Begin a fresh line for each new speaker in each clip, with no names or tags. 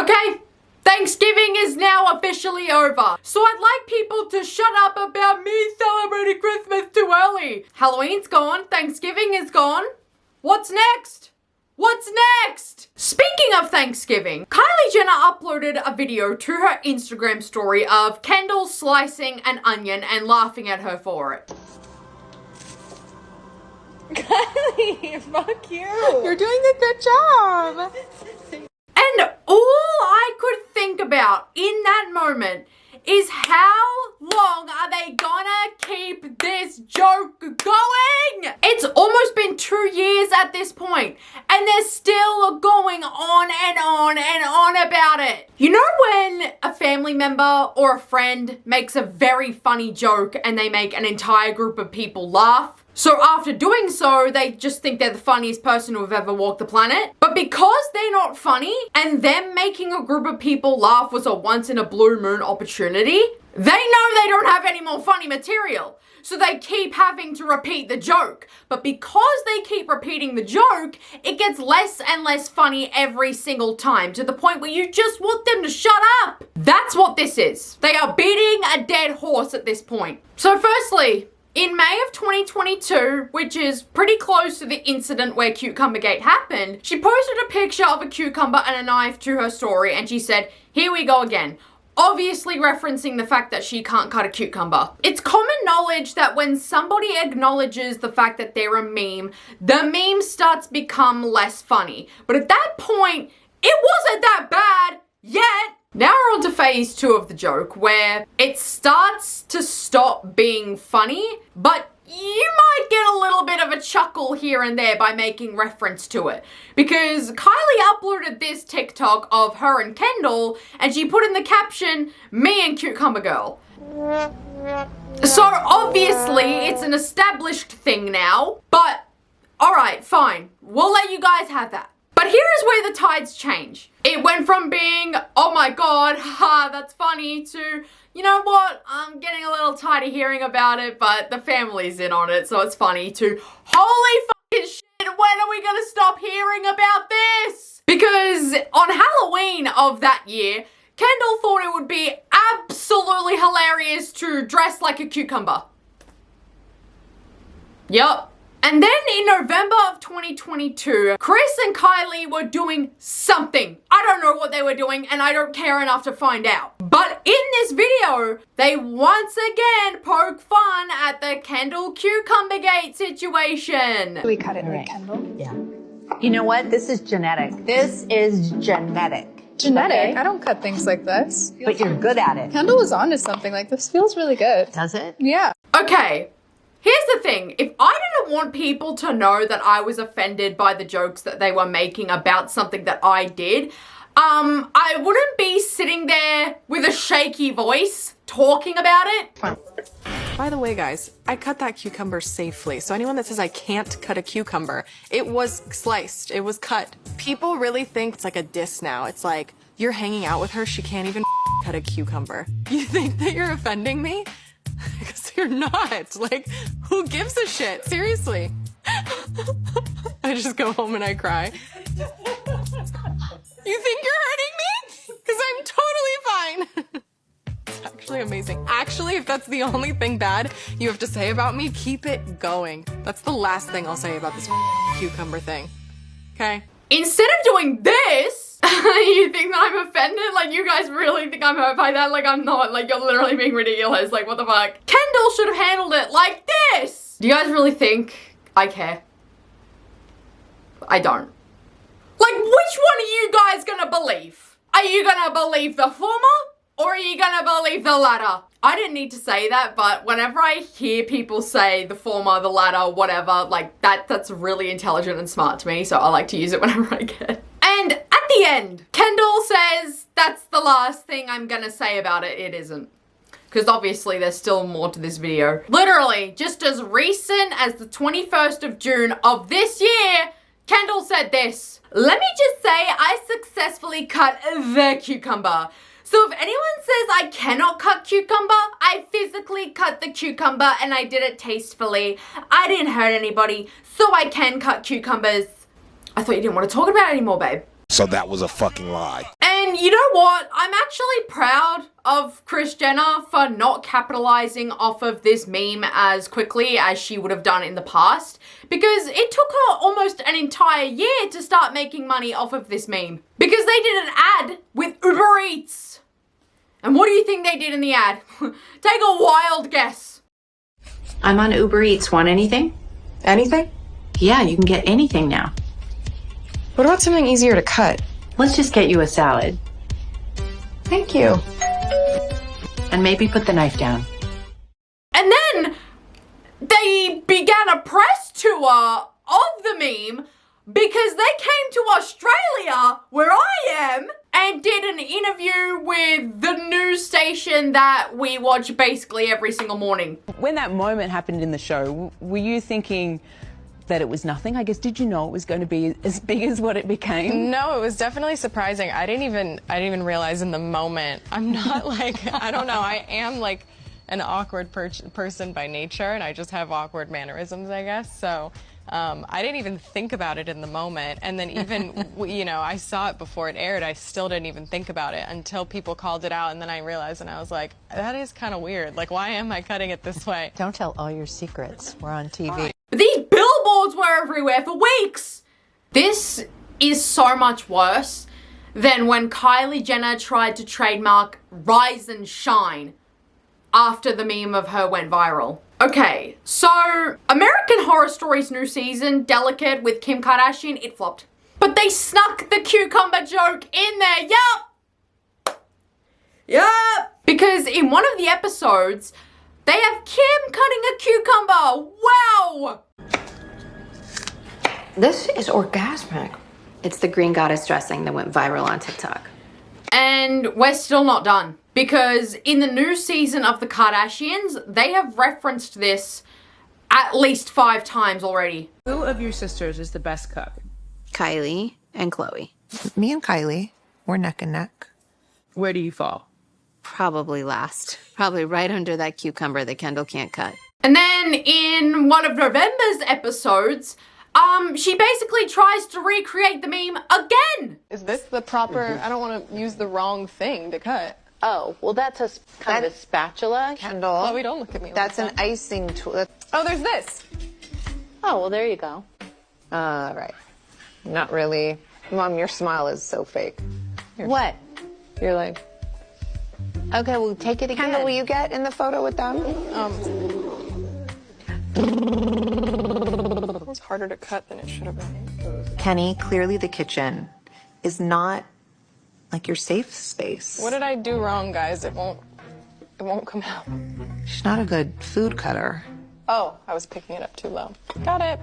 Okay, Thanksgiving is now officially over, so I'd like people to shut up about me celebrating Christmas too early. Halloween's gone, Thanksgiving is gone. What's next? What's next? Speaking of Thanksgiving, Kylie Jenner uploaded a video to her Instagram story of Kendall slicing an onion and laughing at her for it.
Kylie, fuck you.
You're doing a good job.
And all I could think about in that moment is how long are they gonna keep this joke going? It's almost been 2 years at this point, and they're still going on and on and on about it. You know when a family member or a friend makes a very funny joke and they make an entire group of people laugh? So after doing so, they just think they're the funniest person who have ever walked the planet. But because they're not funny, and them making a group of people laugh was a once in a blue moon opportunity, they know they don't have any more funny material. So they keep having to repeat the joke. But because they keep repeating the joke, it gets less and less funny every single time, to the point where you just want them to shut up. That's what this is. They are beating a dead horse at this point. So firstly, in May of 2022, which is pretty close to the incident where Cucumbergate happened, she posted a picture of a cucumber and a knife to her story, and she said, "Here we go again." Obviously referencing the fact that she can't cut a cucumber. It's common knowledge that when somebody acknowledges the fact that they're a meme, the meme starts to become less funny. But at that point, it wasn't that bad yet. Now we're on to phase 2 of the joke, where it starts to stop being funny, but you might get a little bit of a chuckle here and there by making reference to it. Because Kylie uploaded this TikTok of her and Kendall, and she put in the caption, "Me and Cucumber Girl." So obviously it's an established thing now, but alright, fine. We'll let you guys have that. But here is where the tides change. It went from being, oh my god, haha, that's funny, to, you know what, I'm getting a little tired of hearing about it, but the family's in on it, so it's funny, to, holy fucking shit, when are we gonna stop hearing about this? Because on Halloween of that year, Kendall thought it would be absolutely hilarious to dress like a cucumber. Yup. And then in November of 2022, Chris and Kylie were doing something. I don't know what they were doing, and I don't care enough to find out. But in this video, they once again poke fun at the Kendall Cucumbergate situation.
Do we cut it like Kendall?
Yeah. You know what? This is genetic. This is genetic.
Genetic?
Okay?
I don't cut things like this.
But you're good at it.
Kendall was onto something. Like, this feels really good.
Does it?
Yeah.
Okay. Here's the thing, if I didn't want people to know that I was offended by the jokes that they were making about something that I did, I wouldn't be sitting there with a shaky voice talking about it.
By the way, guys, I cut that cucumber safely. So anyone that says I can't cut a cucumber, it was sliced, it was cut. People really think it's like a diss now. It's like, you're hanging out with her, she can't even cut a cucumber. You think that you're offending me? Because you're not. Like, who gives a shit? Seriously. I just go home and I cry. You think you're hurting me? Because I'm totally fine. It's actually amazing. Actually, if that's the only thing bad you have to say about me, keep it going. That's the last thing I'll say about this cucumber thing. Okay?
Instead of doing this, you think that I'm offended? Like, you guys really think I'm hurt by that? Like, I'm not. Like, you're literally being ridiculous. Like, what the fuck? Kendall should have handled it like this. Do you guys really think I care? I don't. Like, which one are you guys gonna believe? Are you gonna believe the former? Or are you gonna believe the latter? I didn't need to say that, but whenever I hear people say the former, the latter, whatever, like that's really intelligent and smart to me, so I like to use it whenever I can. And at the end, Kendall says, that's the last thing I'm gonna say about it. It isn't. Because obviously there's still more to this video. Literally, just as recent as the 21st of June of this year, Kendall said this. Let me just say I successfully cut the cucumber. So if anyone says I cannot cut cucumber, I physically cut the cucumber and I did it tastefully. I didn't hurt anybody, so I can cut cucumbers. I thought you didn't want to talk about it anymore, babe.
So that was a fucking lie.
And And you know what? I'm actually proud of Kris Jenner for not capitalizing off of this meme as quickly as she would have done in the past, because it took her almost an entire year to start making money off of this meme. Because they did an ad with Uber Eats. And what do you think they did in the ad? Take a wild guess.
I'm on Uber Eats. Want anything?
Anything?
Yeah, you can get anything now.
What about something easier to cut?
Let's just get you a salad.
Thank you.
And maybe put the knife down.
And then they began a press tour of the meme because they came to Australia, where I am, and did an interview with the news station that we watch basically every single morning.
When that moment happened in the show, were you thinking that it was nothing? I guess, did you know it was going to be as big as what it became?
No, it was definitely surprising. I didn't even realize in the moment. I'm not like, I don't know, I am like an awkward person by nature, and I just have awkward mannerisms, I guess. So I didn't even think about it in the moment. And then even, you know, I saw it before it aired. I still didn't even think about it until people called it out. And then I realized, and I was like, that is kind of weird. Like, why am I cutting it this way?
Don't tell all your secrets. We're on TV.
But these billboards were everywhere for weeks. This is so much worse than when Kylie Jenner tried to trademark Rise and Shine after the meme of her went viral. Okay, so American Horror Story's new season, Delicate with Kim Kardashian, it flopped. But they snuck the cucumber joke in there, yup! Because in one of the episodes, they have Kim cutting a cucumber. Wow!
This is orgasmic. It's the green goddess dressing that went viral on TikTok.
And we're still not done. Because in the new season of the Kardashians, they have referenced this at least 5 times already.
Who of your sisters is the best cook?
Kylie and Chloe.
Me and Kylie, we're neck and neck.
Where do you fall?
Probably last. Probably right under that cucumber that Kendall can't cut.
And then in one of November's episodes, she basically tries to recreate the meme again.
Is this the proper, I don't want to use the wrong thing to cut.
Oh, well, that's a kind of a spatula.
Kendall.
Chloe, don't look at me
That's
like
an icing tool.
Oh, there's this.
Oh, well, there you go.
Right. Not really. Mom, your smile is so fake.
What?
You're like,
Okay, well, take it again.
Kendall, will you get in the photo with them?
It was harder to cut than it should have been.
Kenny, clearly the kitchen is not like your safe space.
What did I do wrong, guys? It won't come out.
She's not a good food cutter.
Oh, I was picking it up too low. Got it.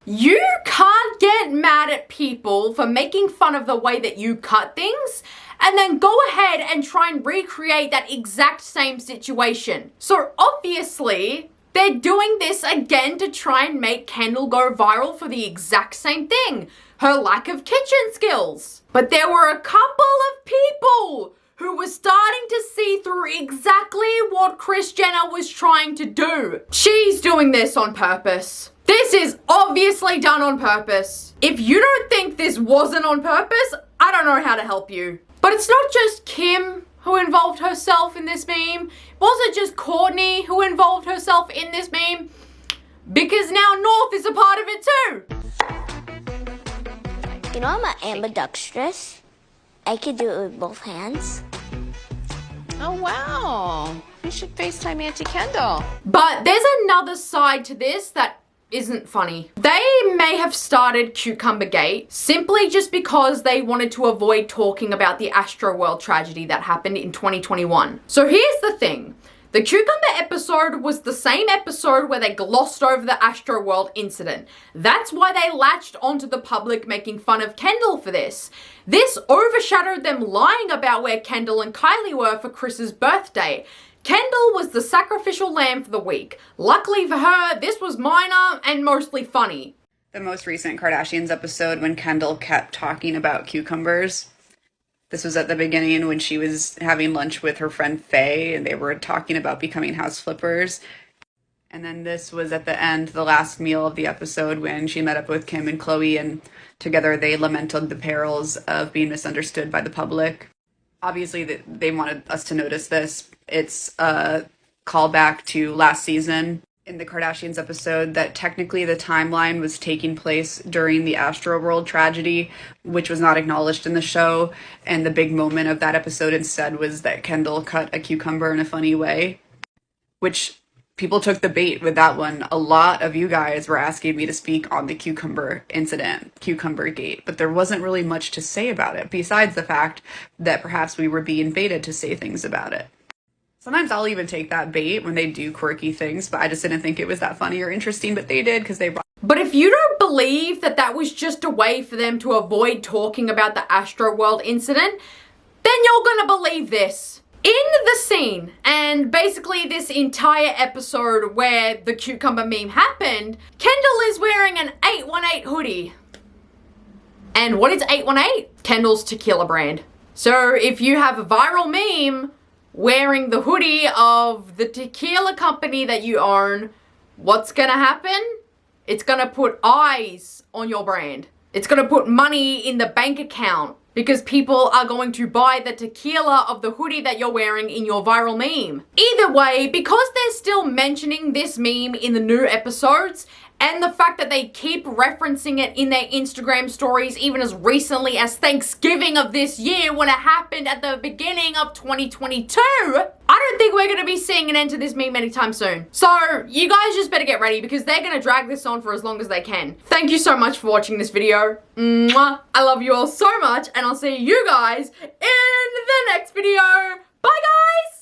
You can't get mad at people for making fun of the way that you cut things and then go ahead and try and recreate that exact same situation. So obviously, they're doing this again to try and make Kendall go viral for the exact same thing, her lack of kitchen skills. But there were a couple of people who were starting to see through exactly what Kris Jenner was trying to do. She's doing this on purpose. This is obviously done on purpose. If you don't think this wasn't on purpose, I don't know how to help you. But it's not just Kim who involved herself in this meme. It wasn't just Kourtney who involved herself in this meme. Because now North is a part of it too.
You know, I'm an ambidextrous. I could do it with both hands.
Oh, wow. You should FaceTime Auntie Kendall.
But there's another side to this that isn't funny. They may have started Cucumber Gate simply just because they wanted to avoid talking about the Astroworld tragedy that happened in 2021. So here's the thing. The Cucumber episode was the same episode where they glossed over the Astroworld incident. That's why they latched onto the public making fun of Kendall for this. This overshadowed them lying about where Kendall and Kylie were for Kris's birthday. Kendall was the sacrificial lamb for the week. Luckily for her, this was minor and mostly funny.
The most recent Kardashians episode when Kendall kept talking about cucumbers. This was at the beginning when she was having lunch with her friend Faye and they were talking about becoming house flippers. And then this was at the end, the last meal of the episode when she met up with Kim and Chloe and together they lamented the perils of being misunderstood by the public. Obviously, they wanted us to notice this. It's a callback to last season in the Kardashians episode that technically the timeline was taking place during the Astroworld tragedy, which was not acknowledged in the show. And the big moment of that episode instead was that Kendall cut a cucumber in a funny way, which people took the bait with that one. A lot of you guys were asking me to speak on the cucumber incident, cucumber gate, but there wasn't really much to say about it besides the fact that perhaps we were being baited to say things about it. Sometimes I'll even take that bait when they do quirky things, but I just didn't think it was that funny or interesting, but they did because they brought.
But if you don't believe that that was just a way for them to avoid talking about the Astroworld incident, then you're gonna believe this. In the scene, and basically this entire episode where the cucumber meme happened, Kendall is wearing an 818 hoodie. And what is 818? Kendall's tequila brand. So if you have a viral meme wearing the hoodie of the tequila company that you own, what's gonna happen? It's gonna put eyes on your brand. It's gonna put money in the bank account because people are going to buy the tequila of the hoodie that you're wearing in your viral meme. Either way, because they're still mentioning this meme in the new episodes, and the fact that they keep referencing it in their Instagram stories even as recently as Thanksgiving of this year when it happened at the beginning of 2022, I don't think we're gonna be seeing an end to this meme anytime soon. So you guys just better get ready because they're gonna drag this on for as long as they can. Thank you so much for watching this video. Mwah. I love you all so much and I'll see you guys in the next video. Bye guys!